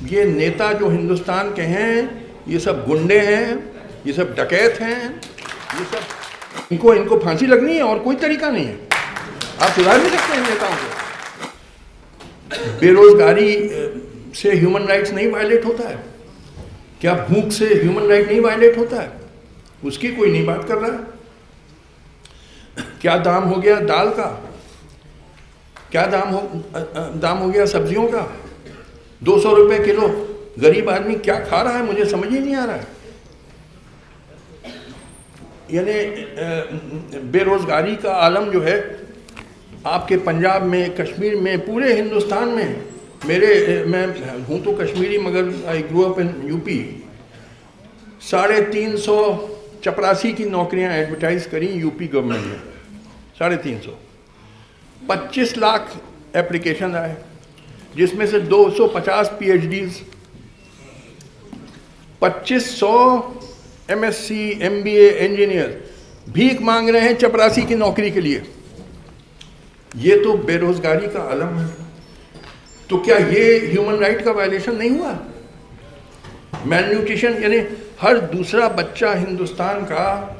ये नेता जो हिंदुस्तान के हैं, ये सब गुंडे हैं, ये सब डकैत हैं, ये सब इनको फांसी लगनी है और कोई तरीका नहीं है। आप सुधार नहीं सकते इन नेताओं को। बेरोजगारी से ह्यूमन राइट्स नहीं वायलेट होता है क्या? भूख से ह्यूमन राइट नहीं वायलेट होता है? उसकी कोई नहीं बात कर रहा है। क्या दाम हो गया दाल का, क्या दाम हो गया सब्जियों का? 200 रुपये किलो। गरीब आदमी क्या खा रहा है मुझे समझ ही नहीं आ रहा है। यानी बेरोजगारी का आलम जो है आपके पंजाब में, कश्मीर में, पूरे हिंदुस्तान में। मैं हूँ तो कश्मीरी मगर I grow up in UP. 350 चपरासी की नौकरियां एडवर्टाइज करी यूपी गवर्नमेंट ने, 350। 25 लाख एप्लीकेशन आए, जिसमें से 250 PhDs, 2500 MSc MBA इंजीनियर भीख मांग रहे हैं चपरासी की नौकरी के लिए। ये तो बेरोजगारी का आलम है। तो क्या ये ह्यूमन राइट का वायलेशन नहीं हुआ? मैलन्यूट्रिशन, यानी हर दूसरा बच्चा हिंदुस्तान का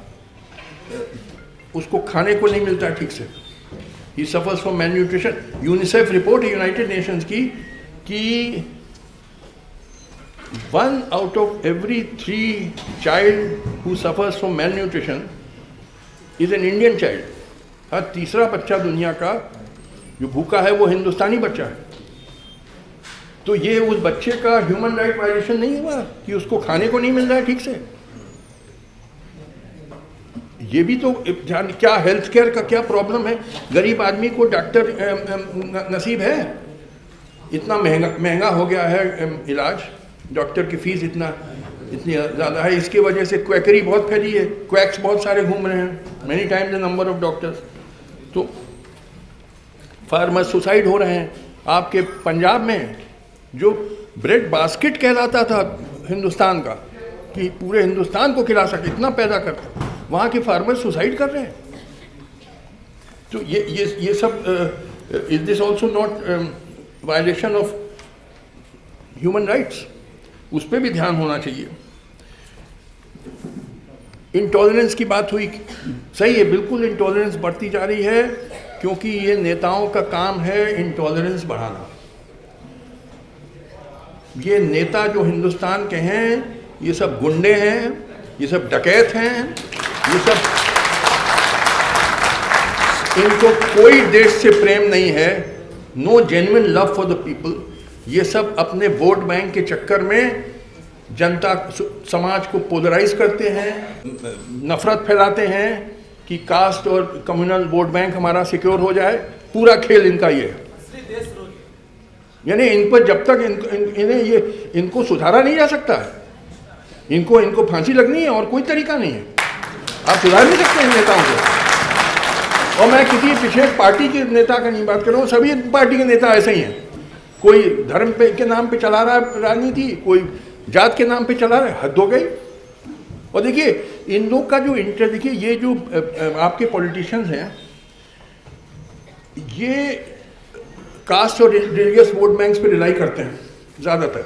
उसको खाने को नहीं मिलता ठीक से। He suffers from malnutrition. UNICEF report है यूनाइटेड नेशंस की कि 1 out of every 3 child who suffers from malnutrition is an Indian child। हर तीसरा बच्चा दुनिया का जो भूखा है वो हिंदुस्तानी बच्चा है। तो ये उस बच्चे का ह्यूमन राइट वायलेशन नहीं हुआ कि उसको खाने को नहीं मिल रहा है ठीक से? ये भी तो क्या हेल्थ केयर का क्या प्रॉब्लम है? गरीब आदमी को डॉक्टर नसीब है? इतना महंगा हो गया है इलाज, डॉक्टर की फीस इतनी ज़्यादा है। इसकी वजह से क्वैकरी बहुत फैली है, क्वैक्स बहुत सारे घूम रहे हैं, many times the number of doctors. तो फार्मर्स सुसाइड हो रहे हैं। आपके पंजाब में जो ब्रेड बास्केट कहलाता था हिंदुस्तान का, कि पूरे हिंदुस्तान को खिला सके, इतना पैदा करता, वहाँ के फार्मर्स सुसाइड कर रहे हैं। तो ये सब is this also not violation of human rights? उस पर भी ध्यान होना चाहिए। इंटॉलरेंस की बात हुई, सही है, बिल्कुल इंटॉलरेंस बढ़ती जा रही है, क्योंकि ये नेताओं का काम है इंटॉलरेंस बढ़ाना। ये नेता जो हिंदुस्तान के हैं, ये सब गुंडे हैं, ये सब डकैत हैं, ये सब, इनको कोई देश से प्रेम नहीं है, no genuine love for the people. ये सब अपने वोट बैंक के चक्कर में जनता समाज को पोलराइज करते हैं, नफरत फैलाते हैं कि कास्ट और कम्युनल वोट बैंक हमारा सिक्योर हो जाए। पूरा खेल इनका ये है। यानी इन पर जब तक इनको सुधारा नहीं जा सकता है, इनको फांसी लगनी है और कोई तरीका नहीं है। आप सुधार नहीं सकते इन नेताओं को। और मैं किसी विशेष पार्टी के नेता का नहीं बात कर रहा हूँ, सभी पार्टी के नेता ऐसे ही हैं। कोई धर्म के नाम पे चला रहा है राजनीति, कोई जात के नाम पे चला रहा है, हद हो गई। और देखिए इन लोग का जो इंटरेस्ट, देखिए ये जो आपके पॉलिटिशियंस हैं, ये कास्ट और रिलीजियस वोट बैंक्स पे रिलाई करते हैं ज़्यादातर।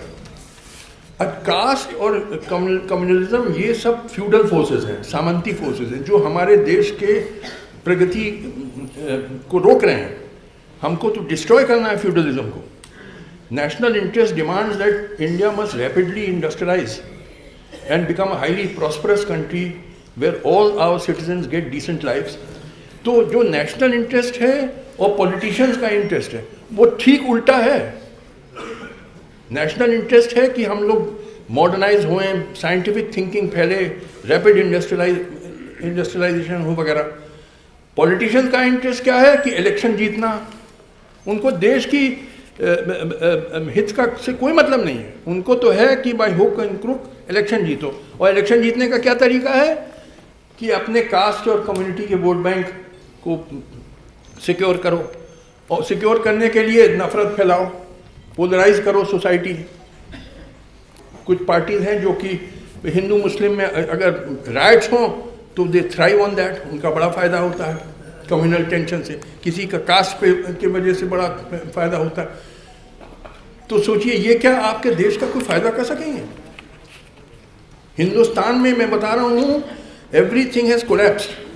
अब कास्ट और कम्युनलिज्म ये सब फ्यूडल फोर्सेस हैं, सामंती फोर्सेस हैं, जो हमारे देश के प्रगति को रोक रहे हैं। हमको तो डिस्ट्रॉय करना है फ्यूडलिज्म को। National interest demands that India must rapidly industrialize and become a highly prosperous country where all our citizens get decent lives। तो जो नेशनल इंटरेस्ट है और पॉलिटिशियंस का इंटरेस्ट है वो ठीक उल्टा है। नेशनल इंटरेस्ट है कि हम लोग मॉडर्नाइज होएं, साइंटिफिक थिंकिंग फैले, रैपिड इंडस्ट्रियलाइजेशन हो वगैरह। पॉलिटिशियंस का इंटरेस्ट क्या है कि इलेक्शन जीतना। उनको देश की हित का से कोई मतलब नहीं है। उनको तो है कि by hook and crook election जीतो। और इलेक्शन जीतने का क्या तरीका है कि अपने कास्ट और कम्युनिटी के वोट बैंक को सिक्योर करो, और सिक्योर करने के लिए नफरत फैलाओ, पोलराइज करो सोसाइटी। कुछ पार्टीज हैं जो कि हिंदू मुस्लिम में अगर राइट्स हों तो दे थ्राइव ऑन दैट, उनका बड़ा फ़ायदा होता है कम्युनल टेंशन से। किसी का कास्ट पे की वजह से बड़ा फ़ायदा होता है। तो सोचिए ये क्या आपके देश का कोई फायदा कर सकेंगे? हिंदुस्तान में मैं बता रहा हूँ एवरीथिंग हैज कोलैप्स्ड।